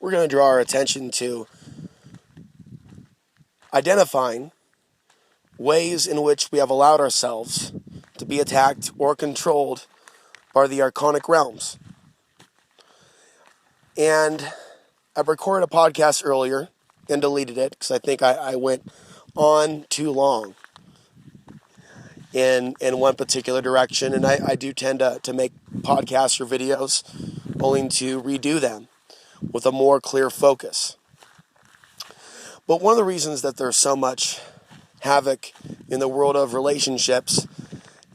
we're going to draw our attention to identifying ways in which we have allowed ourselves to be attacked or controlled by the archonic realms. And I recorded a podcast earlier and deleted it because I think I went on too long in one particular direction. And I do tend to make podcasts or videos only to redo them with a more clear focus. But one of the reasons that there's so much havoc in the world of relationships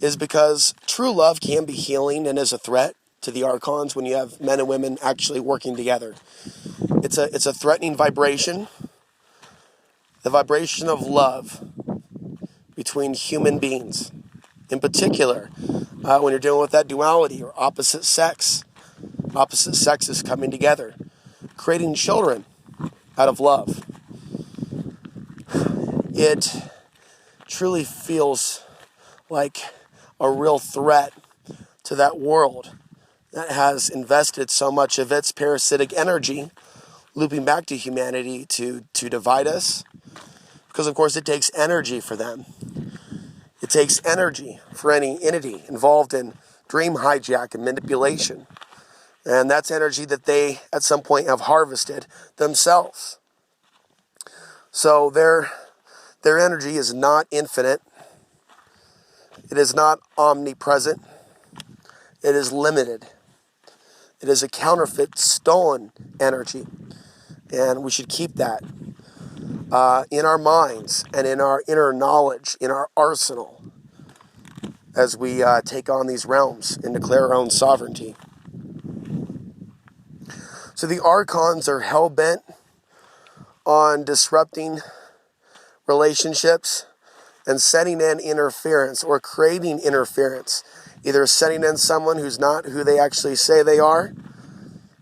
is because true love can be healing and is a threat to the archons when you have men and women actually working together. It's a threatening vibration, the vibration of love between human beings. In particular, when you're dealing with that duality or opposite sexes coming together, creating children out of love. It truly feels like a real threat to that world that has invested so much of its parasitic energy looping back to humanity to divide us. Because, of course, it takes energy for them. It takes energy for any entity involved in dream hijack and manipulation. And that's energy that they, at some point, have harvested themselves. So their energy is not infinite. It is not omnipresent. It is limited. It is a counterfeit, stolen energy. And we should keep that in our minds and in our inner knowledge, in our arsenal, as we take on these realms and declare our own sovereignty. So the archons are hell-bent on disrupting relationships and setting in interference or creating interference. Either setting in someone who's not who they actually say they are,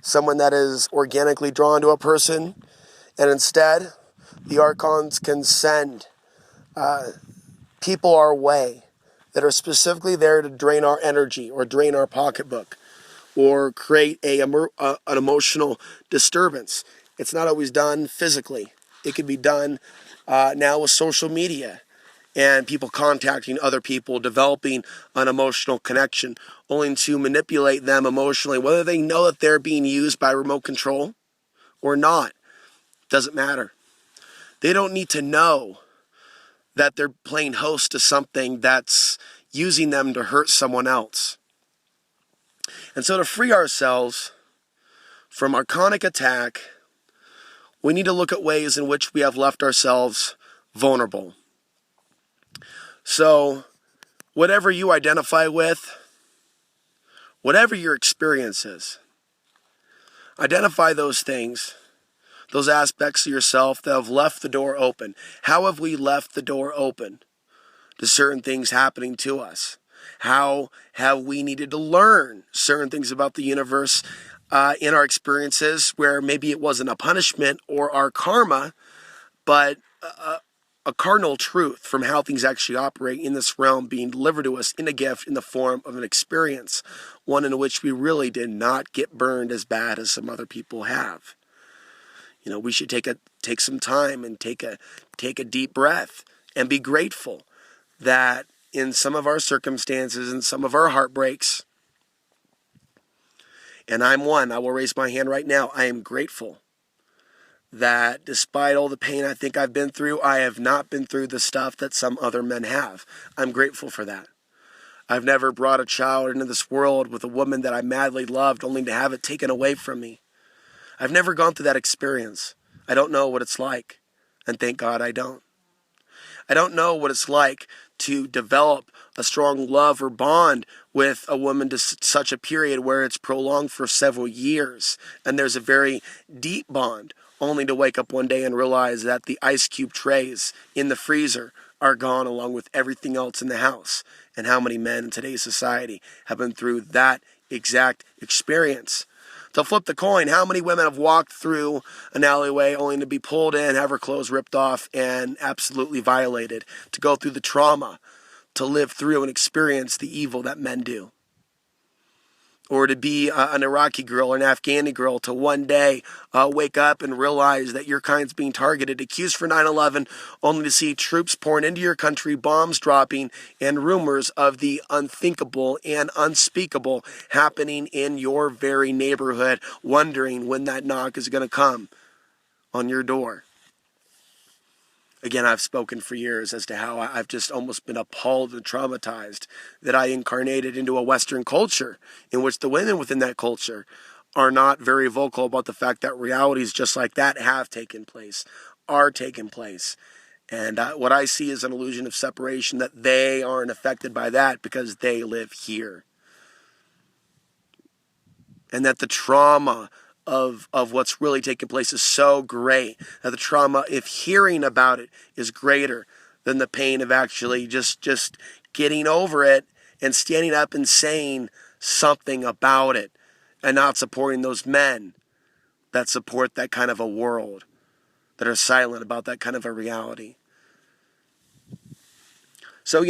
someone that is organically drawn to a person, and instead, the archons can send people our way that are specifically there to drain our energy or drain our pocketbook or create an emotional disturbance. It's not always done physically. It can be done now with social media and people contacting other people, developing an emotional connection, only to manipulate them emotionally, whether they know that they're being used by remote control or not. Doesn't matter. They don't need to know that they're playing host to something that's using them to hurt someone else. And so to free ourselves from archonic attack, we need to look at ways in which we have left ourselves vulnerable. So, whatever you identify with, whatever your experience is, identify those things, those aspects of yourself that have left the door open. How have we left the door open to certain things happening to us? How have we needed to learn certain things about the universe in our experiences where maybe it wasn't a punishment or our karma, but a cardinal truth from how things actually operate in this realm being delivered to us in a gift in the form of an experience, one in which we really did not get burned as bad as some other people have. You know, we should take some time and take a deep breath and be grateful that in some of our circumstances and some of our heartbreaks, and I'm one, I will raise my hand right now, I am grateful that despite all the pain I think I've been through, I have not been through the stuff that some other men have. I'm grateful for that. I've never brought a child into this world with a woman that I madly loved only to have it taken away from me. I've never gone through that experience. I don't know what it's like, and thank God I don't. I don't know what it's like to develop a strong love or bond with a woman to such a period where it's prolonged for several years, and there's a very deep bond, only to wake up one day and realize that the ice cube trays in the freezer are gone along with everything else in the house. And how many men in today's society have been through that exact experience? To flip the coin, how many women have walked through an alleyway only to be pulled in, have her clothes ripped off, and absolutely violated, to go through the trauma, to live through and experience the evil that men do? or to be an Iraqi girl or an Afghani girl, to one day wake up and realize that your kind's being targeted, accused for 9/11, only to see troops pouring into your country, bombs dropping, and rumors of the unthinkable and unspeakable happening in your very neighborhood, wondering when that knock is going to come on your door. Again, I've spoken for years as to how I've just almost been appalled and traumatized that I incarnated into a Western culture in which the women within that culture are not very vocal about the fact that realities just like that have taken place, are taking place. And what I see is an illusion of separation, that they aren't affected by that because they live here. And that the trauma of what's really taking place is so great that the trauma, if hearing about it, is greater than the pain of actually just getting over it and standing up and saying something about it, and not supporting those men that support that kind of a world, that are silent about that kind of a reality. So,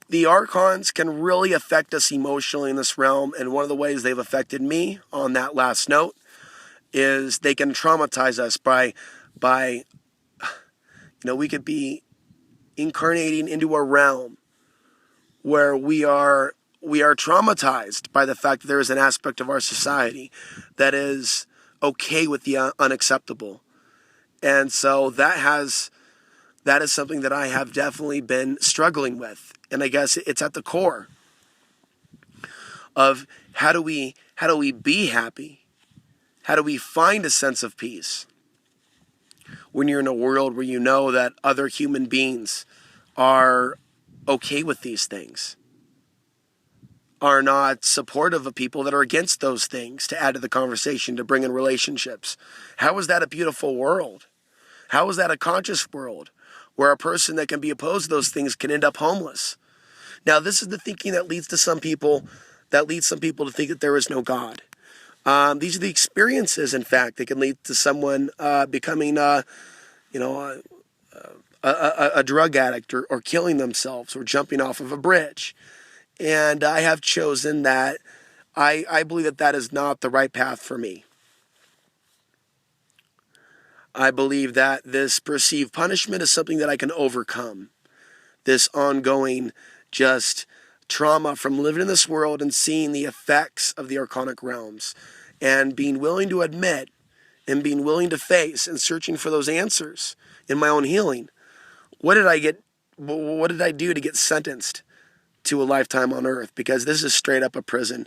the Archons can really affect us emotionally in this realm, and one of the ways they've affected me on that last note is they can traumatize us by we could be incarnating into a realm where we are traumatized by the fact that there is an aspect of our society that is okay with the unacceptable. And so that is something that I have definitely been struggling with. And I guess it's at the core of how do we be happy? How do we find a sense of peace when you're in a world where you know that other human beings are okay with these things, are not supportive of people that are against those things, to add to the conversation, to bring in relationships? How is that a beautiful world? How is that a conscious world where a person that can be opposed to those things can end up homeless? Now, this is the thinking that leads some people to think that there is no God. These are the experiences, in fact, that can lead to someone becoming, a drug addict or killing themselves or jumping off of a bridge. And I have chosen that I believe that is not the right path for me. I believe that this perceived punishment is something that I can overcome. This ongoing just trauma from living in this world and seeing the effects of the archonic realms, and being willing to admit and being willing to face and searching for those answers in my own healing. What did I do to get sentenced to a lifetime on earth? Because this is straight up a prison.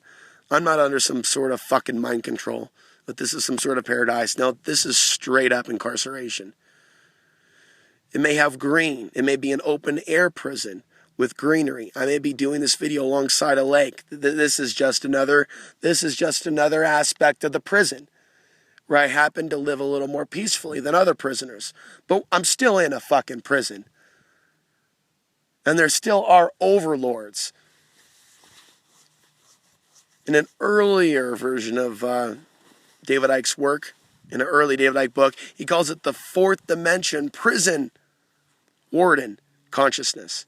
I'm not under some sort of fucking mind control, but this is some sort of paradise. No, this is straight up incarceration. It may have green. It may be an open air prison with greenery. I may be doing this video alongside a lake. This is just another aspect of the prison where I happen to live a little more peacefully than other prisoners. But I'm still in a fucking prison. And there still are overlords. In an earlier version of David Icke's work, in an early David Icke book, he calls it the fourth dimension prison warden consciousness.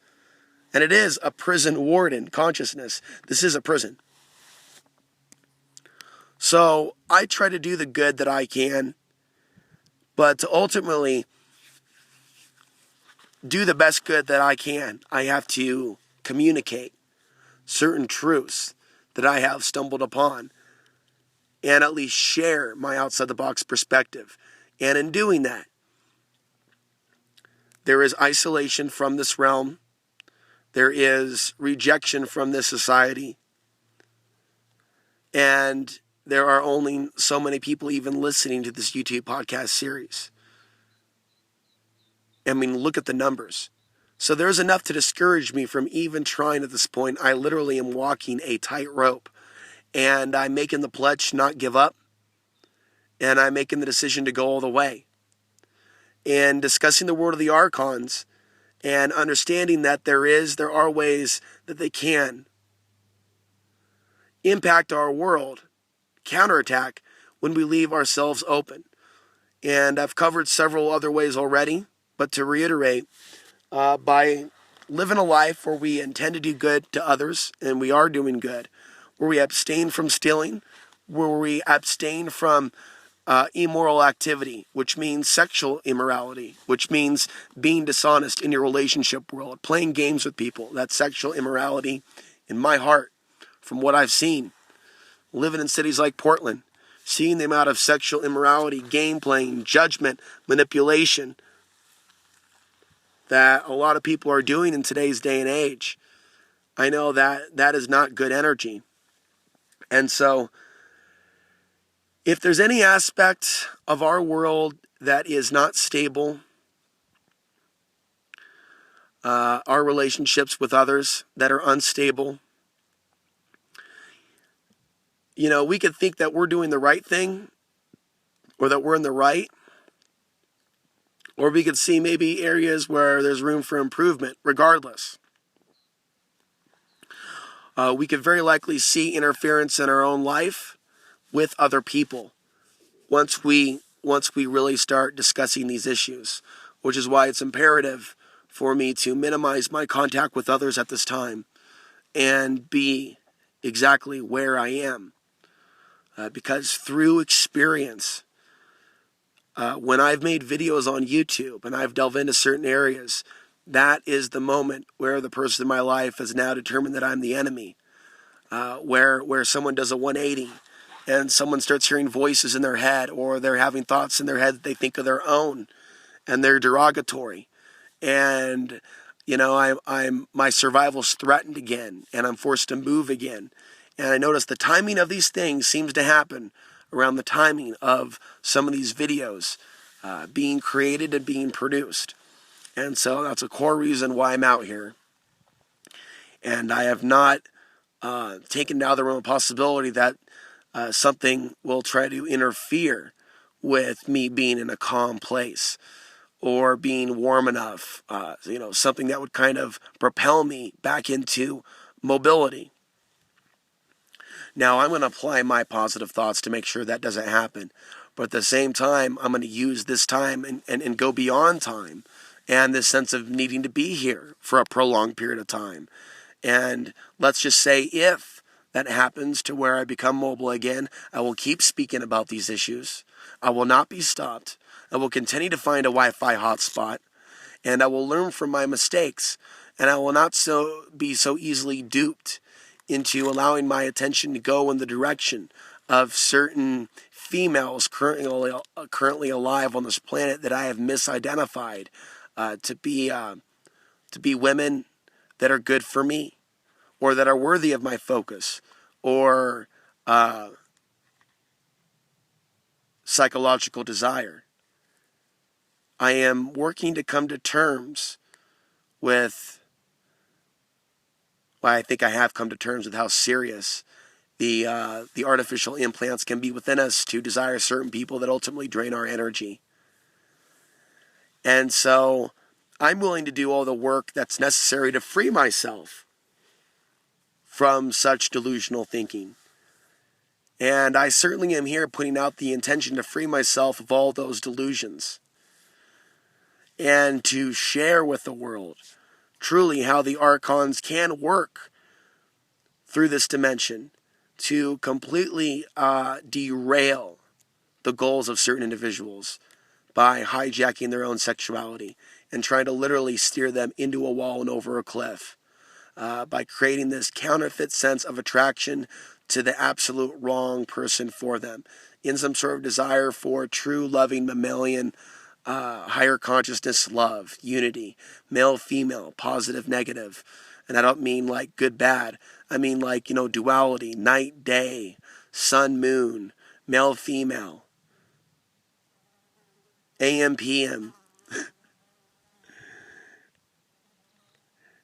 And it is a prison warden consciousness. This is a prison. So I try to do the good that I can, but to ultimately do the best good that I can, I have to communicate certain truths that I have stumbled upon, and at least share my outside-the-box perspective. And in doing that, there is isolation from this realm. There is rejection from this society. And there are only so many people even listening to this YouTube podcast series. I mean, look at the numbers. So there's enough to discourage me from even trying at this point. I literally am walking a tightrope. And I'm making the pledge to not give up. And I'm making the decision to go all the way. And discussing the world of the Archons, and understanding that there are ways that they can impact our world, counterattack, when we leave ourselves open. And I've covered several other ways already, but to reiterate, by living a life where we intend to do good to others, and we are doing good, where we abstain from stealing, where we abstain from immoral activity, which means sexual immorality, which means being dishonest in your relationship world, playing games with people. That's sexual immorality in my heart, from what I've seen. Living in cities like Portland, seeing the amount of sexual immorality, game playing, judgment, manipulation that a lot of people are doing in today's day and age. I know that that is not good energy. And so, if there's any aspect of our world that is not stable, our relationships with others that are unstable, we could think that we're doing the right thing or that we're in the right, or we could see maybe areas where there's room for improvement. Regardless, we could very likely see interference in our own life with other people once we really start discussing these issues, which is why it's imperative for me to minimize my contact with others at this time and be exactly where I am. Because through experience, when I've made videos on YouTube and I've delved into certain areas, that is the moment where the person in my life has now determined that I'm the enemy. Where someone does a 180 and someone starts hearing voices in their head, or they're having thoughts in their head that they think of their own, and they're derogatory. And I'm my survival's threatened again, and I'm forced to move again. And I notice the timing of these things seems to happen around the timing of some of these videos being created and being produced. And so that's a core reason why I'm out here. And I have not taken down the realm of possibility that something will try to interfere with me being in a calm place, or being warm enough, something that would kind of propel me back into mobility. Now, I'm going to apply my positive thoughts to make sure that doesn't happen. But at the same time, I'm going to use this time and go beyond time and this sense of needing to be here for a prolonged period of time. And let's just say if that happens to where I become mobile again, I will keep speaking about these issues. I will not be stopped. I will continue to find a Wi-Fi hotspot, and I will learn from my mistakes, and I will not be so easily duped into allowing my attention to go in the direction of certain females currently alive on this planet that I have misidentified to be women that are good for me, or that are worthy of my focus, or psychological desire. I am working to come to terms with, well, I think I have come to terms with how serious the artificial implants can be within us to desire certain people that ultimately drain our energy. And so I'm willing to do all the work that's necessary to free myself from such delusional thinking. And I certainly am here putting out the intention to free myself of all those delusions, and to share with the world truly how the archons can work through this dimension to completely derail the goals of certain individuals by hijacking their own sexuality and trying to literally steer them into a wall and over a cliff, by creating this counterfeit sense of attraction to the absolute wrong person for them, in some sort of desire for true loving mammalian higher consciousness love, unity, male, female, positive, negative. And I don't mean like good, bad. I mean like, duality, night, day, sun, moon, male, female, AM, PM.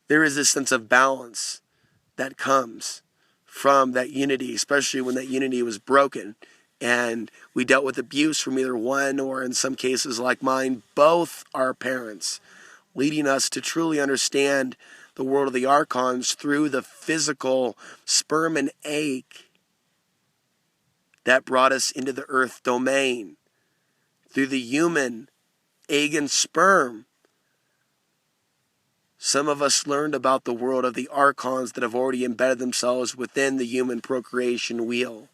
There is this sense of balance that comes from that unity, especially when that unity was broken and we dealt with abuse from either one, or in some cases like mine, both our parents, leading us to truly understand the world of the archons through the physical sperm and egg that brought us into the earth domain, through the human egg and sperm Some of us learned about the world of the archons that have already embedded themselves within the human procreation wheel.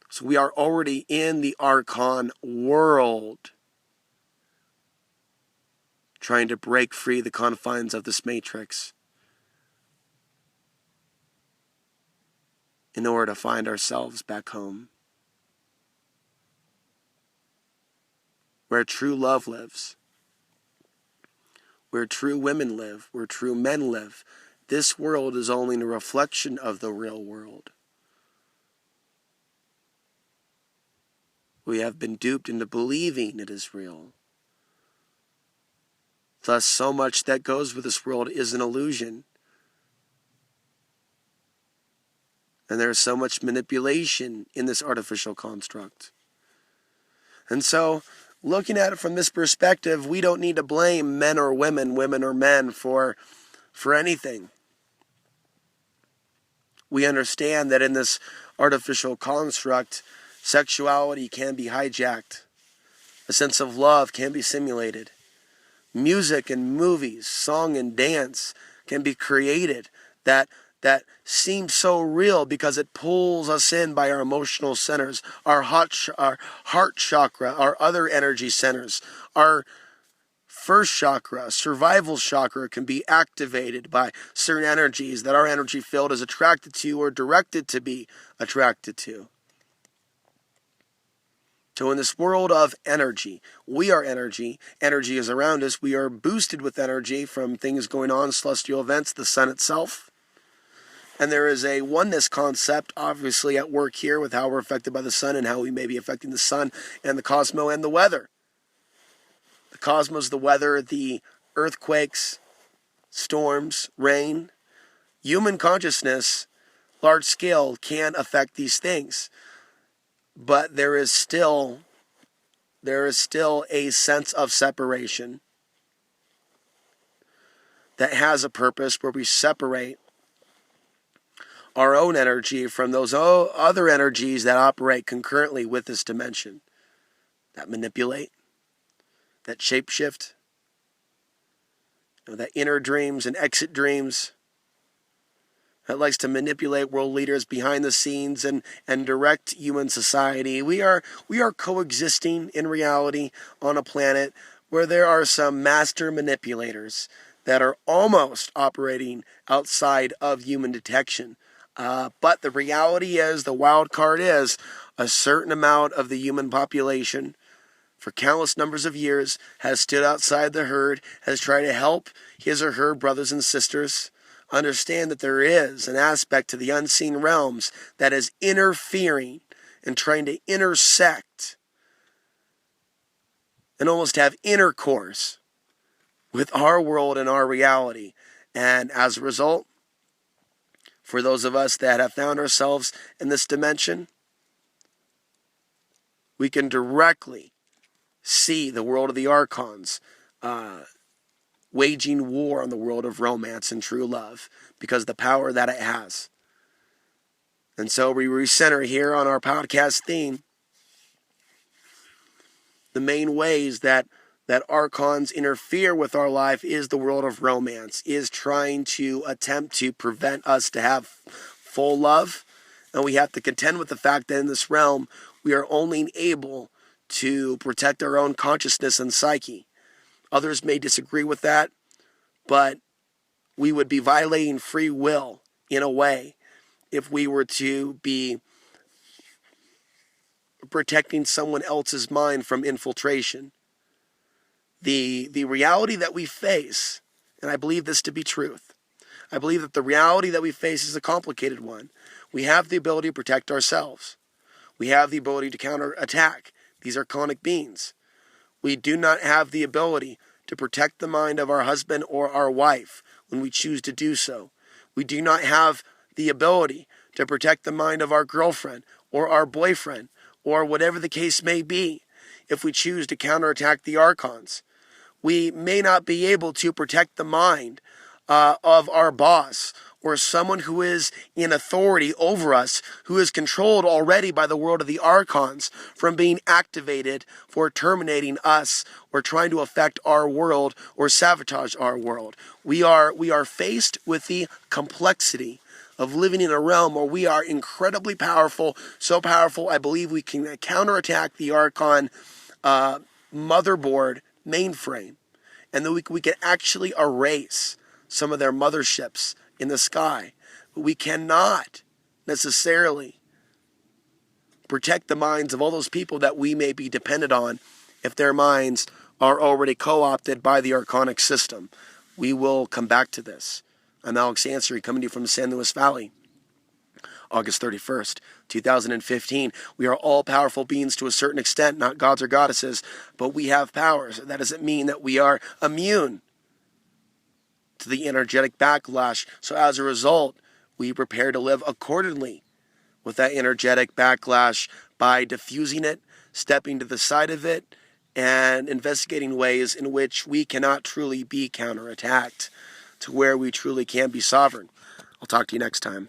So we are already in the archon world, trying to break free the confines of this matrix in order to find ourselves back home, where true love lives, where true women live, where true men live. This world is only a reflection of the real world. We have been duped into believing it is real. Thus, so much that goes with this world is an illusion. And there is so much manipulation in this artificial construct. And so, looking at it from this perspective, we don't need to blame men or women, women or men for anything. We understand that in this artificial construct, sexuality can be hijacked. A sense of love can be simulated. Music and movies, song and dance can be created that seems so real because it pulls us in by our emotional centers, our heart chakra, our other energy centers. Our first chakra, survival chakra, can be activated by certain energies that our energy field is attracted to or directed to be attracted to. So in this world of energy, we are energy. Energy is around us. We are boosted with energy from things going on, celestial events, the sun itself. And there is a oneness concept, obviously, at work here with how we're affected by the sun and how we may be affecting the sun and the cosmos and the weather. The cosmos, the weather, the earthquakes, storms, rain. Human consciousness, large scale, can affect these things. But there is still a sense of separation that has a purpose where we separate our own energy from those other energies that operate concurrently with this dimension, that manipulate, that shapeshift, that inner dreams and exit dreams, that likes to manipulate world leaders behind the scenes and direct human society. We are coexisting in reality on a planet where there are some master manipulators that are almost operating outside of human detection. But the reality is, the wild card is, a certain amount of the human population for countless numbers of years has stood outside the herd, has tried to help his or her brothers and sisters understand that there is an aspect to the unseen realms that is interfering and trying to intersect and almost have intercourse with our world and our reality. And as a result, for those of us that have found ourselves in this dimension, we can directly see the world of the archons waging war on the world of romance and true love because of the power that it has. And so we recenter here on our podcast theme the main ways that archons interfere with our life is the world of romance, is trying to attempt to prevent us to have full love. And we have to contend with the fact that in this realm, we are only able to protect our own consciousness and psyche. Others may disagree with that, but we would be violating free will in a way if we were to be protecting someone else's mind from infiltration. The reality that we face, and I believe this to be truth, I believe that the reality that we face is a complicated one. We have the ability to protect ourselves. We have the ability to counterattack these archonic beings. We do not have the ability to protect the mind of our husband or our wife when we choose to do so. We do not have the ability to protect the mind of our girlfriend or our boyfriend or whatever the case may be if we choose to counterattack the archons. We may not be able to protect the mind of our boss or someone who is in authority over us, who is controlled already by the world of the Archons, from being activated for terminating us or trying to affect our world or sabotage our world. We are faced with the complexity of living in a realm where we are incredibly powerful, so powerful I believe we can counterattack the Archon motherboard mainframe, and that we can actually erase some of their motherships in the sky. But we cannot necessarily protect the minds of all those people that we may be dependent on if their minds are already co-opted by the Archonic system. We will come back to this. I'm Alex Ansary, coming to you from the San Luis Valley. August 31st, 2015. We are all powerful beings to a certain extent, not gods or goddesses, but we have powers. That doesn't mean that we are immune to the energetic backlash. So as a result, we prepare to live accordingly with that energetic backlash by diffusing it, stepping to the side of it, and investigating ways in which we cannot truly be counterattacked to where we truly can be sovereign. I'll talk to you next time.